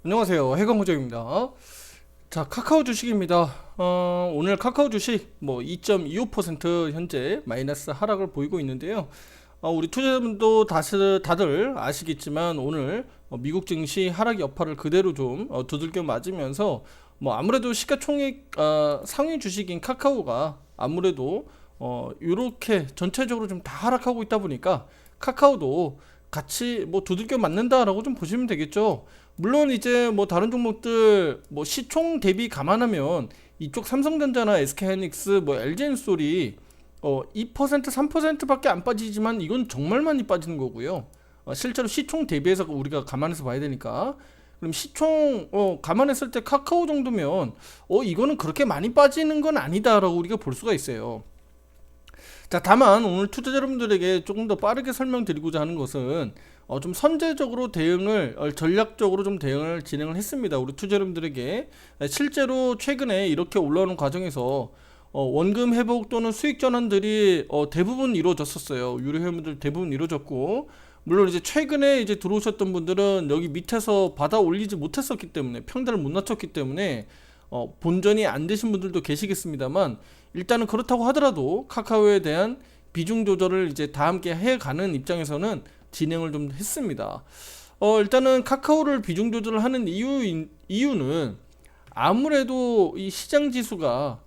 안녕하세요. 해광호정입니다. 자, 카카오 주식입니다. 오늘 카카오 주식 뭐 2.25% 현재 마이너스 하락을 보이고 있는데요. 우리 투자자분도 다들 아시겠지만 오늘 미국 증시 하락 여파를 그대로 좀 두들겨 맞으면서 뭐 아무래도 시가총액 상위 주식인 카카오가 아무래도 이렇게 전체적으로 좀 다 하락하고 있다 보니까 카카오도 같이 뭐 두들겨 맞는다라고 좀 보시면 되겠죠. 물론 이제 뭐 다른 종목들 뭐 시총 대비 감안하면 이쪽 삼성전자나 SK하이닉스 뭐 LG엔솔이 2% 3%밖에 안 빠지지만 이건 정말 많이 빠지는 거고요. 실제로 시총 대비해서 우리가 감안해서 봐야 되니까. 그럼 시총 감안했을 때 카카오 정도면 이거는 그렇게 많이 빠지는 건 아니다라고 우리가 볼 수가 있어요. 자, 다만 오늘 투자자 여러분들에게 조금 더 빠르게 설명드리고자 하는 것은 좀 선제적으로 대응을 전략적으로 좀 대응을 진행을 했습니다. 우리 투자자 여러분들에게 실제로 최근에 이렇게 올라오는 과정에서 원금 회복 또는 수익 전환들이 대부분 이루어졌었어요. 유료 회원분들 대부분 이루어졌고, 물론 이제 최근에 이제 들어오셨던 분들은 여기 밑에서 받아 올리지 못했었기 때문에 평단을 못 낮췄기 때문에 본전이 안 되신 분들도 계시겠습니다만, 일단은 그렇다고 하더라도 카카오에 대한 비중 조절을 이제 다 함께 해가는 입장에서는 진행을 좀 했습니다. 일단은 카카오를 비중 조절을 하는 이유는 아무래도 이 시장 지수가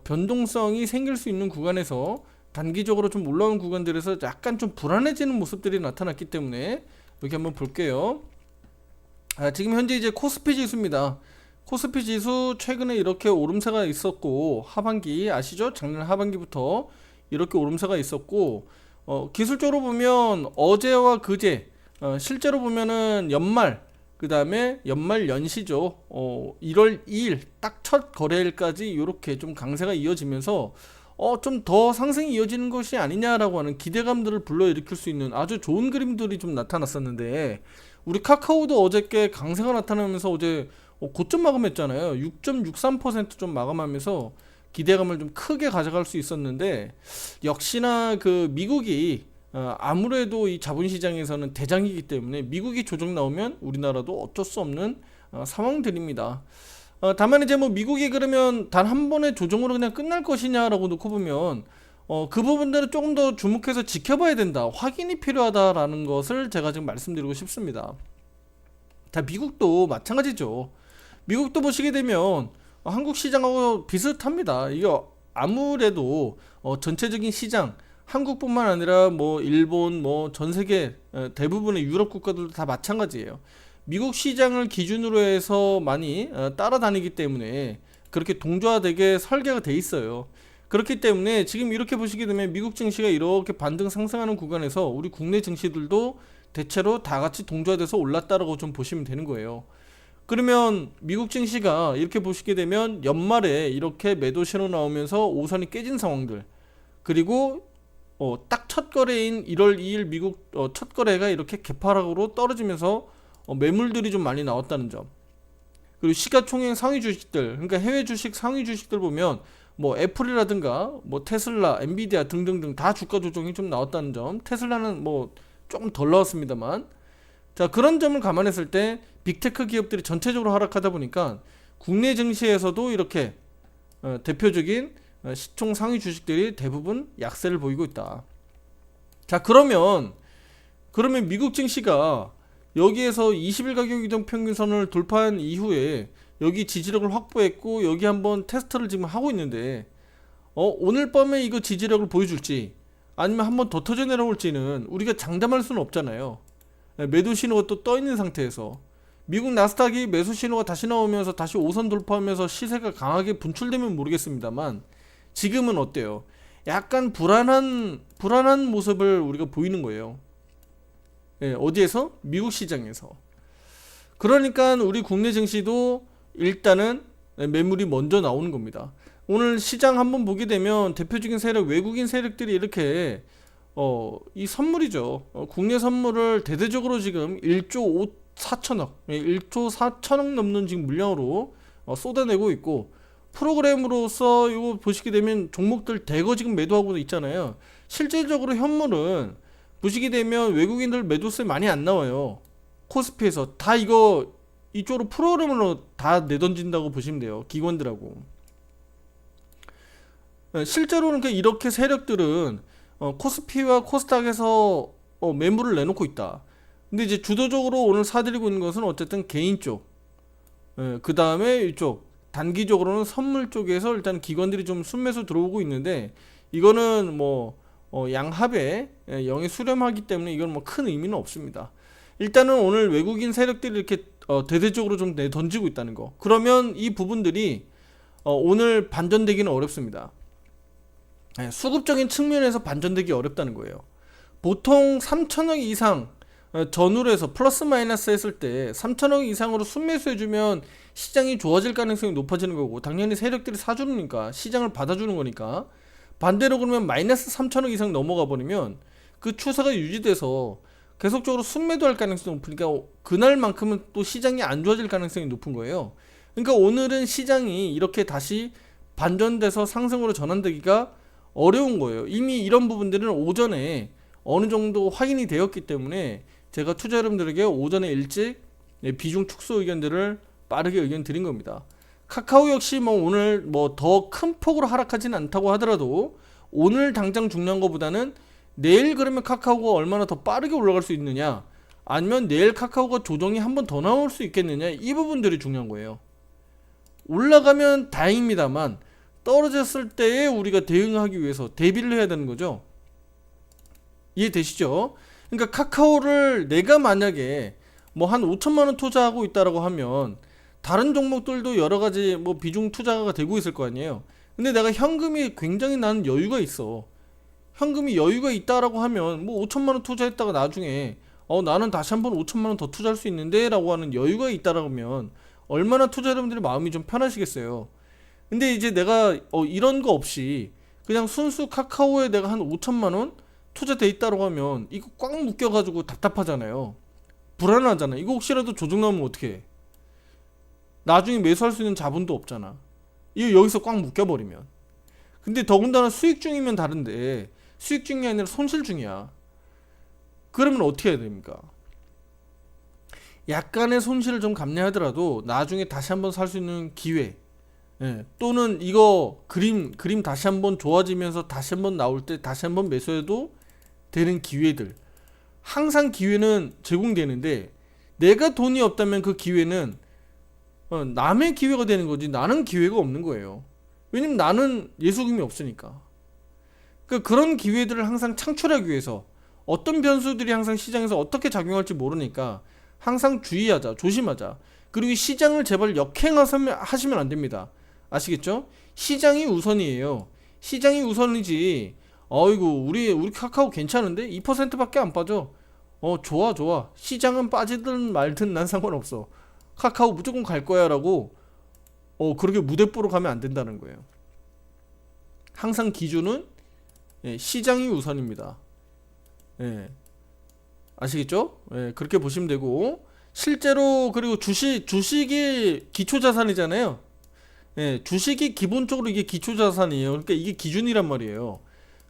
변동성이 생길 수 있는 구간에서 단기적으로 좀 올라오는 구간들에서 약간 좀 불안해지는 모습들이 나타났기 때문에 여기 한번 볼게요. 지금 현재 이제 코스피 지수입니다. 코스피 지수 최근에 이렇게 오름세가 있었고, 하반기 아시죠? 작년 하반기부터 이렇게 오름세가 있었고, 기술적으로 보면 어제와 그제 실제로 보면은 연말, 그 다음에 연말 연시죠. 1월 2일 딱 첫 거래일까지 이렇게 좀 강세가 이어지면서 좀 더 상승이 이어지는 것이 아니냐라고 하는 기대감들을 불러일으킬 수 있는 아주 좋은 그림들이 좀 나타났었는데, 우리 카카오도 어저께 강세가 나타나면서 어제 고점 마감했잖아요. 6.63% 마감하면서 기대감을 좀 크게 가져갈 수 있었는데, 역시나 그 미국이 아무래도 이 자본시장에서는 대장이기 때문에 미국이 조정 나오면 우리나라도 어쩔 수 없는 상황들입니다. 다만 이제 뭐 미국이 그러면 단 한 번의 조정으로 그냥 끝날 것이냐라고 놓고 보면 그 부분들은 조금 더 주목해서 지켜봐야 된다, 확인이 필요하다라는 것을 제가 지금 말씀드리고 싶습니다. 다 미국도 마찬가지죠. 미국도 보시게 되면 한국 시장하고 비슷합니다. 이게 아무래도 전체적인 시장, 한국뿐만 아니라 뭐 일본, 뭐 전 세계 대부분의 유럽 국가들도 다 마찬가지예요. 미국 시장을 기준으로 해서 많이 따라다니기 때문에 그렇게 동조화되게 설계가 돼 있어요. 그렇기 때문에 지금 이렇게 보시게 되면 미국 증시가 이렇게 반등 상승하는 구간에서 우리 국내 증시들도 대체로 다 같이 동조화돼서 올랐다라고 좀 보시면 되는 거예요. 그러면 미국 증시가 이렇게 보시게 되면 연말에 이렇게 매도 신호 나오면서 오선이 깨진 상황들, 그리고 딱 첫 거래인 1월 2일 미국 첫 거래가 이렇게 개파락으로 떨어지면서 매물들이 좀 많이 나왔다는 점, 그리고 시가총액 상위 주식들, 그러니까 해외 주식 상위 주식들 보면 뭐 애플이라든가 뭐 테슬라, 엔비디아 등등등 다 주가 조정이 좀 나왔다는 점. 테슬라는 뭐 조금 덜 나왔습니다만, 자, 그런 점을 감안했을 때 빅테크 기업들이 전체적으로 하락하다 보니까 국내 증시에서도 이렇게 대표적인 시총 상위 주식들이 대부분 약세를 보이고 있다. 자, 그러면 미국 증시가 여기에서 20일 가격 이동 평균선을 돌파한 이후에 여기 지지력을 확보했고 여기 한번 테스트를 지금 하고 있는데, 오늘 밤에 이거 지지력을 보여줄지 아니면 한번 더 터져 내려올지는 우리가 장담할 수는 없잖아요. 매도 신호가 또 떠 있는 상태에서 미국 나스닥이 매수 신호가 다시 나오면서 다시 5선 돌파하면서 시세가 강하게 분출되면 모르겠습니다만, 지금은 어때요? 약간 불안한 모습을 우리가 보이는 거예요. 어디에서? 미국 시장에서. 그러니까 우리 국내 증시도 일단은 매물이 먼저 나오는 겁니다. 오늘 시장 한번 보게 되면 대표적인 세력, 외국인 세력들이 이렇게 이 선물이죠. 국내 선물을 대대적으로 지금 1조 4천억, 1조 4천억 넘는 지금 물량으로 쏟아내고 있고, 프로그램으로서 이거 보시게 되면 종목들 대거 지금 매도하고 있잖아요. 실질적으로 현물은 보시게 되면 외국인들 매도세 많이 안 나와요. 코스피에서 다 이거 이쪽으로 프로그램으로 다 내던진다고 보시면 돼요. 기관들하고. 실제로는 이렇게 세력들은 코스피와 코스닥에서 매물을 내놓고 있다. 근데 이제 주도적으로 오늘 사들이고 있는 것은 어쨌든 개인 쪽, 그 다음에 이쪽 단기적으로는 선물 쪽에서 일단 기관들이 좀 순매수 들어오고 있는데, 이거는 뭐 양합에 영에 수렴하기 때문에 이건 뭐 큰 의미는 없습니다. 일단은 오늘 외국인 세력들이 이렇게 대대적으로 좀 내던지고 있다는 거, 그러면 이 부분들이 오늘 반전되기는 어렵습니다. 수급적인 측면에서 반전되기 어렵다는 거예요. 보통 3천억 이상 전후로 해서 플러스 마이너스 했을 때 3천억 이상으로 순매수해주면 시장이 좋아질 가능성이 높아지는 거고, 당연히 세력들이 사주니까 시장을 받아주는 거니까. 반대로 그러면 마이너스 3천억 이상 넘어가 버리면 그 추세가 유지돼서 계속적으로 순매도할 가능성이 높으니까 그날만큼은 또 시장이 안 좋아질 가능성이 높은 거예요. 그러니까 오늘은 시장이 이렇게 다시 반전돼서 상승으로 전환되기가 어려운 거예요. 이미 이런 부분들은 오전에 어느 정도 확인이 되었기 때문에 제가 투자 여러분들에게 오전에 일찍 비중 축소 의견들을 빠르게 의견 드린 겁니다. 카카오 역시 뭐 오늘 뭐 더 큰 폭으로 하락하진 않다고 하더라도 오늘 당장 중요한 것보다는 내일 그러면 카카오가 얼마나 더 빠르게 올라갈 수 있느냐, 아니면 내일 카카오가 조정이 한 번 더 나올 수 있겠느냐, 이 부분들이 중요한 거예요. 올라가면 다행입니다만 떨어졌을 때에 우리가 대응하기 위해서 대비를 해야 되는 거죠. 이해되시죠? 그러니까 카카오를 내가 만약에 뭐 한 5천만 원 투자하고 있다라고 하면 다른 종목들도 여러 가지 뭐 비중 투자가 되고 있을 거 아니에요. 근데 내가 현금이 굉장히 나는 여유가 있어. 현금이 여유가 있다라고 하면 뭐 5천만 원 투자했다가 나중에 나는 다시 한번 5천만 원 더 투자할 수 있는데 라고 하는 여유가 있다라고 하면 얼마나 투자 여러분들의 마음이 좀 편하시겠어요. 근데 이제 내가 이런 거 없이 그냥 순수 카카오에 내가 한 5천만 원 투자돼 있다라고 하면 이거 꽉 묶여가지고 답답하잖아요. 불안하잖아. 이거 혹시라도 조정 나오면 어떻게 해? 나중에 매수할 수 있는 자본도 없잖아. 이거 여기서 꽉 묶여버리면. 근데 더군다나 수익 중이면 다른데 수익 중이 아니라 손실 중이야. 그러면 어떻게 해야 됩니까? 약간의 손실을 좀 감내하더라도 나중에 다시 한번 살 수 있는 기회, 또는 이거 그림 다시 한번 좋아지면서 다시 한번 나올 때 다시 한번 매수해도 되는 기회들, 항상 기회는 제공되는데 내가 돈이 없다면 그 기회는 남의 기회가 되는 거지 나는 기회가 없는 거예요. 왜냐면 나는 예수금이 없으니까. 그러니까 그런 기회들을 항상 창출하기 위해서 어떤 변수들이 항상 시장에서 어떻게 작용할지 모르니까 항상 주의하자, 조심하자. 그리고 시장을 제발 역행하시면 안 됩니다. 아시겠죠? 시장이 우선이에요. 시장이 우선이지. 어이구 우리 카카오 괜찮은데 2%밖에 안 빠져. 좋아. 시장은 빠지든 말든 난 상관없어. 카카오 무조건 갈 거야라고 그렇게 무대뽀로 가면 안 된다는 거예요. 항상 기준은 시장이 우선입니다. 아시겠죠? 그렇게 보시면 되고, 실제로 그리고 주식이 기초자산이잖아요. 주식이 기본적으로 이게 기초자산이에요. 그러니까 이게 기준이란 말이에요.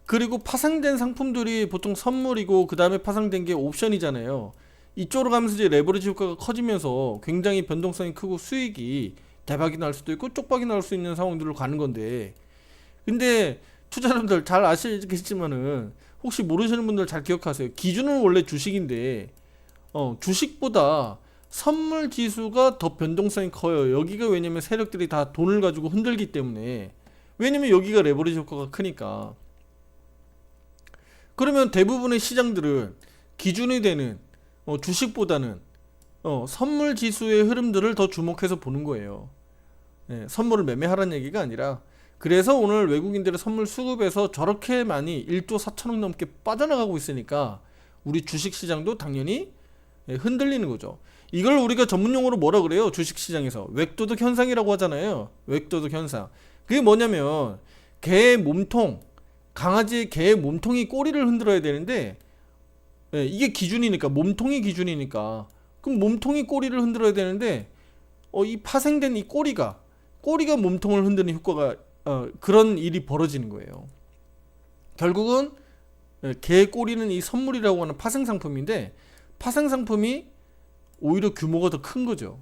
그리고 파생된 상품들이 보통 선물이고 그 다음에 파생된 게 옵션이잖아요. 이쪽으로 가면서 이제 레버리지 효과가 커지면서 굉장히 변동성이 크고 수익이 대박이 날 수도 있고 쪽박이 날 수 있는 상황들로 가는 건데, 근데 투자자분들 잘 아시겠지만은 혹시 모르시는 분들 잘 기억하세요. 기준은 원래 주식인데 주식보다 선물 지수가 더 변동성이 커요. 여기가 왜냐면 세력들이 다 돈을 가지고 흔들기 때문에. 왜냐면 여기가 레버리지 효과가 크니까. 그러면 대부분의 시장들은 기준이 되는 주식보다는 선물 지수의 흐름들을 더 주목해서 보는 거예요. 선물을 매매하라는 얘기가 아니라. 그래서 오늘 외국인들의 선물 수급에서 저렇게 많이 1조 4천억 넘게 빠져나가고 있으니까 우리 주식시장도 당연히 흔들리는 거죠. 이걸 우리가 전문용어로 뭐라 그래요? 주식시장에서 웩도덕 현상이라고 하잖아요. 웩도덕 현상. 그게 뭐냐면 개의 몸통, 강아지의 개의 몸통이 꼬리를 흔들어야 되는데 이게 기준이니까, 몸통이 기준이니까, 그럼 몸통이 꼬리를 흔들어야 되는데 이 파생된 이 꼬리가 몸통을 흔드는 효과가 그런 일이 벌어지는 거예요. 결국은 개의 꼬리는 이 선물이라고 하는 파생 상품인데 파생 상품이 오히려 규모가 더 큰 거죠.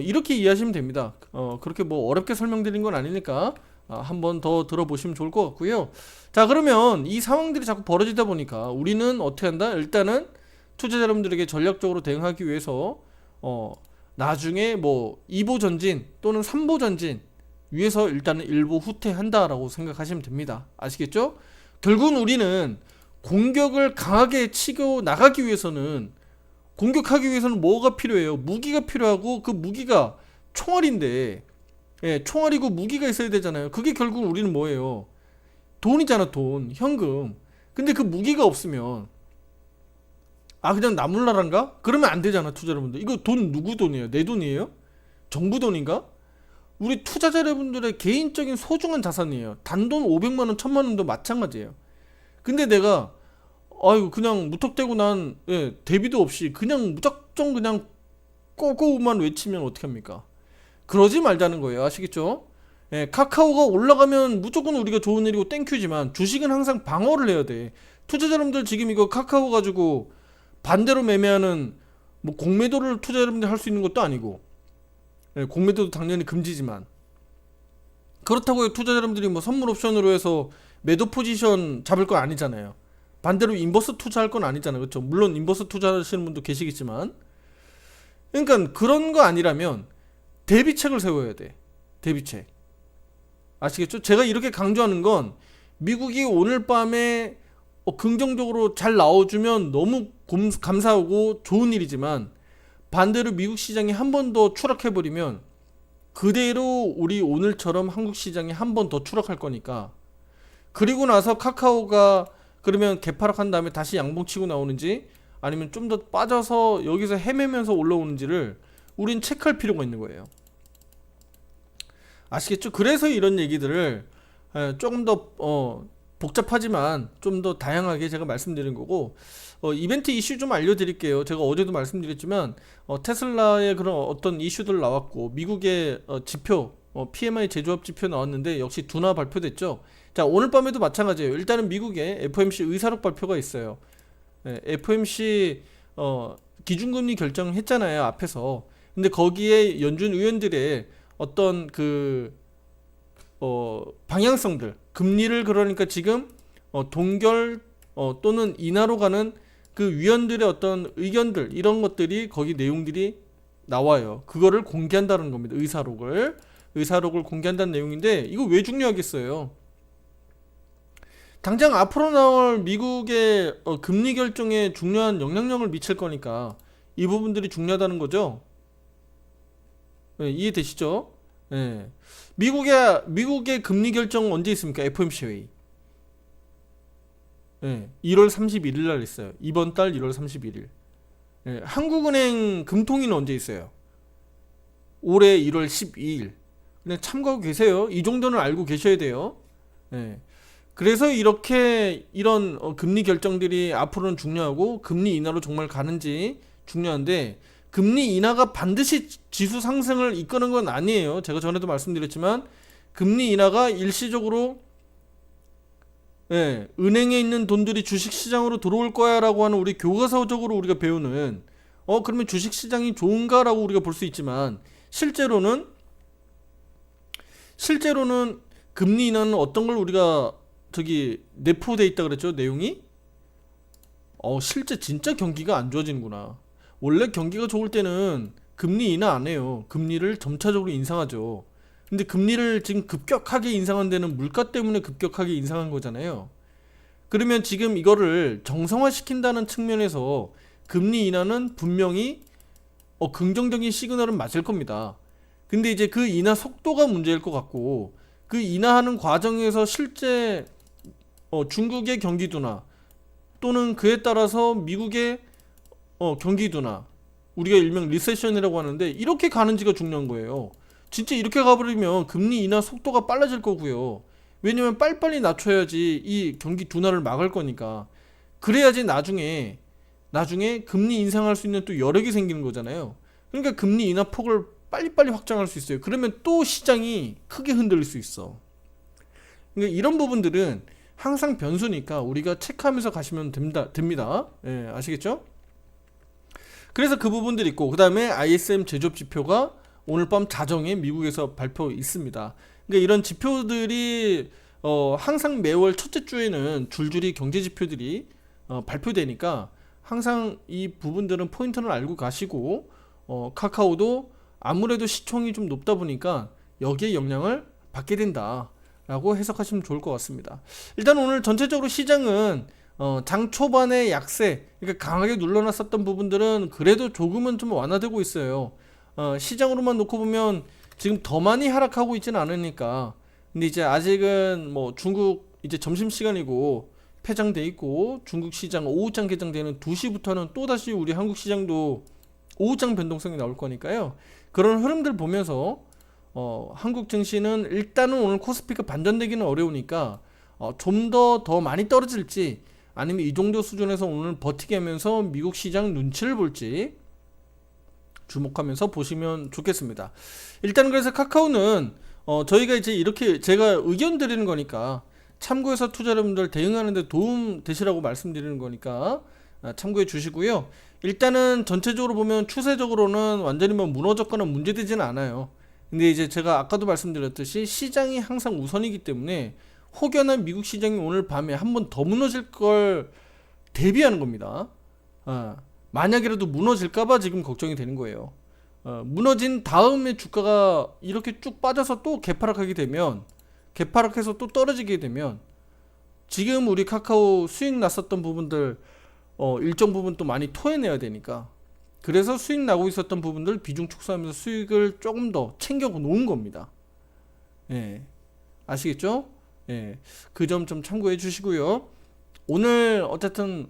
이렇게 이해하시면 됩니다. 그렇게 뭐 어렵게 설명드린 건 아니니까 한 번 더 들어보시면 좋을 것 같고요. 자, 그러면 이 상황들이 자꾸 벌어지다 보니까 우리는 어떻게 한다? 일단은 투자자 여러분들에게 전략적으로 대응하기 위해서 나중에 뭐 2보 전진 또는 3보 전진 위해서 일단은 일부 후퇴한다라고 생각하시면 됩니다. 아시겠죠? 결국은 우리는 공격을 강하게 치고 나가기 위해서는, 공격하기 위해서는 뭐가 필요해요? 무기가 필요하고, 그 무기가 총알인데, 예, 총알이고 무기가 있어야 되잖아요. 그게 결국 우리는 뭐예요? 돈이잖아, 돈, 현금. 근데 그 무기가 없으면 그냥 나몰라란가? 그러면 안 되잖아, 투자 여러분들. 이거 돈 누구 돈이에요? 내 돈이에요? 정부 돈인가? 우리 투자자 여러분들의 개인적인 소중한 자산이에요. 단돈 500만 원, 1000만 원도 마찬가지예요. 근데 내가 그냥 무턱대고 대비도 없이 그냥 무작정 그냥 꼬꼬만 외치면 어떡합니까? 그러지 말자는 거예요. 아시겠죠? 예, 카카오가 올라가면 무조건 우리가 좋은 일이고 땡큐지만 주식은 항상 방어를 해야 돼. 투자자 여러분들 지금 이거 카카오 가지고 반대로 매매하는 뭐 공매도를 투자자 여러분들 할 수 있는 것도 아니고, 예, 공매도도 당연히 금지지만, 그렇다고 투자자 여러분들이 뭐 선물 옵션으로 해서 매도 포지션 잡을 건 아니잖아요. 반대로 인버스 투자할 건 아니잖아요. 그렇죠? 물론 인버스 투자하시는 분도 계시겠지만, 그러니까 그런 거 아니라면 대비책을 세워야 돼. 대비책. 아시겠죠? 제가 이렇게 강조하는 건 미국이 오늘 밤에 긍정적으로 잘 나와주면 너무 감사하고 좋은 일이지만, 반대로 미국 시장이 한 번 더 추락해버리면 그대로 우리 오늘처럼 한국 시장이 한 번 더 추락할 거니까, 그리고 나서 카카오가 그러면 개파락한 다음에 다시 양봉치고 나오는지 아니면 좀 더 빠져서 여기서 헤매면서 올라오는지를 우린 체크할 필요가 있는 거예요. 아시겠죠? 그래서 이런 얘기들을 조금 더 복잡하지만 좀 더 다양하게 제가 말씀드린 거고, 이벤트 이슈 좀 알려드릴게요. 제가 어제도 말씀드렸지만 테슬라의 그런 어떤 이슈들 나왔고, 미국의 지표 PMI 제조업 지표 나왔는데 역시 둔화 발표됐죠. 자, 오늘 밤에도 마찬가지예요. 일단은 미국의 FOMC 의사록 발표가 있어요. FOMC 기준금리 결정했잖아요, 앞에서. 근데 거기에 연준 의원들의 어떤 방향성들, 금리를 그러니까 지금 동결 또는 인하로 가는 그 위원들의 어떤 의견들, 이런 것들이 거기 내용들이 나와요. 그거를 공개한다는 겁니다. 의사록을 공개한다는 내용인데, 이거 왜 중요하겠어요? 당장 앞으로 나올 미국의 금리 결정에 중요한 영향력을 미칠 거니까 이 부분들이 중요하다는 거죠. 네, 이해되시죠? 네. 미국의 금리 결정 언제 있습니까? FOMC 회의. 네, 1월 31일 날 있어요. 이번 달 1월 31일. 네, 한국은행 금통위는 언제 있어요? 올해 1월 12일. 그냥 참고하고 계세요. 이 정도는 알고 계셔야 돼요. 네. 그래서 이런 금리 결정들이 앞으로는 중요하고, 금리 인하로 정말 가는지 중요한데, 금리 인하가 반드시 지수 상승을 이끄는 건 아니에요. 제가 전에도 말씀드렸지만 금리 인하가 일시적으로 은행에 있는 돈들이 주식시장으로 들어올 거야 라고 하는 우리 교과서적으로 우리가 배우는, 그러면 주식시장이 좋은가 라고 우리가 볼 수 있지만, 실제로는 금리 인하는 어떤 걸 우리가 내포돼 있다 그랬죠, 내용이. 실제 진짜 경기가 안 좋아지는구나. 원래 경기가 좋을 때는 금리 인하 안 해요. 금리를 점차적으로 인상하죠. 근데 금리를 지금 급격하게 인상한 데는 물가 때문에 급격하게 인상한 거잖아요. 그러면 지금 이거를 정상화시킨다는 측면에서 금리 인하는 분명히 긍정적인 시그널은 맞을 겁니다. 근데 이제 그 인하 속도가 문제일 것 같고, 그 인하하는 과정에서 실제 중국의 경기 둔화 또는 그에 따라서 미국의 경기 둔화, 우리가 일명 리세션이라고 하는데, 이렇게 가는지가 중요한 거예요. 진짜 이렇게 가버리면 금리 인하 속도가 빨라질 거고요. 왜냐면 빨리빨리 낮춰야지 이 경기 둔화를 막을 거니까. 그래야지 나중에 금리 인상할 수 있는 또 여력이 생기는 거잖아요. 그러니까 금리 인하 폭을 빨리빨리 확장할 수 있어요. 그러면 또 시장이 크게 흔들릴 수 있어. 그러니까 이런 부분들은 항상 변수니까 우리가 체크하면서 가시면 됩니다. 아시겠죠? 그래서 그 부분들이 있고, 그 다음에 ISM 제조업 지표가 오늘 밤 자정에 미국에서 발표 있습니다. 그러니까 이런 지표들이 항상 매월 첫째 주에는 줄줄이 경제 지표들이 발표되니까 항상 이 부분들은 포인트를 알고 가시고 카카오도 아무래도 시총이 좀 높다 보니까 여기에 영향을 받게 된다 라고 해석하시면 좋을 것 같습니다. 일단 오늘 전체적으로 시장은 장 초반에 약세, 그러니까 강하게 눌러놨었던 부분들은 그래도 조금은 좀 완화되고 있어요. 시장으로만 놓고 보면 지금 더 많이 하락하고 있지는 않으니까. 근데 이제 아직은 뭐 중국 이제 점심시간이고 폐장돼 있고, 중국 시장 오후장 개장되는 2시부터는 또다시 우리 한국 시장도 오후장 변동성이 나올 거니까요. 그런 흐름들 보면서 한국 증시는 일단은 오늘 코스피가 반전되기는 어려우니까 좀 더 많이 떨어질지 아니면 이 정도 수준에서 오늘 버티게 하면서 미국 시장 눈치를 볼지 주목하면서 보시면 좋겠습니다. 일단 그래서 카카오는 저희가 이제 이렇게 제가 의견 드리는 거니까 참고해서 투자자분들 대응하는데 도움 되시라고 말씀드리는 거니까 참고해 주시고요. 일단은 전체적으로 보면 추세적으로는 완전히 뭐 무너졌거나 문제되지는 않아요. 근데 이제 제가 아까도 말씀드렸듯이 시장이 항상 우선이기 때문에 혹여나 미국 시장이 오늘 밤에 한 번 더 무너질 걸 대비하는 겁니다. 만약이라도 무너질까봐 지금 걱정이 되는 거예요. 무너진 다음에 주가가 이렇게 쭉 빠져서 또 개파락하게 되면, 개파락해서 또 떨어지게 되면 지금 우리 카카오 수익 났었던 부분들 일정 부분 또 많이 토해내야 되니까, 그래서 수익 나고 있었던 부분들 비중 축소하면서 수익을 조금 더 챙겨 놓은 겁니다. 예, 아시겠죠? 예, 그 점 좀 참고해 주시고요. 오늘 어쨌든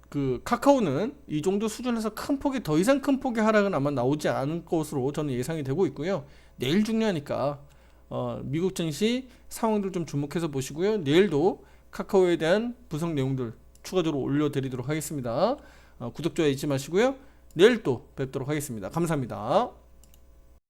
그 카카오는 이 정도 수준에서 큰 폭의 더 이상 큰 폭의 하락은 아마 나오지 않을 것으로 저는 예상이 되고 있고요. 내일 중요하니까 미국 증시 상황들 좀 주목해서 보시고요. 내일도 카카오에 대한 분석 내용들 추가적으로 올려드리도록 하겠습니다. 구독, 좋아요 잊지 마시고요. 내일 또 뵙도록 하겠습니다. 감사합니다.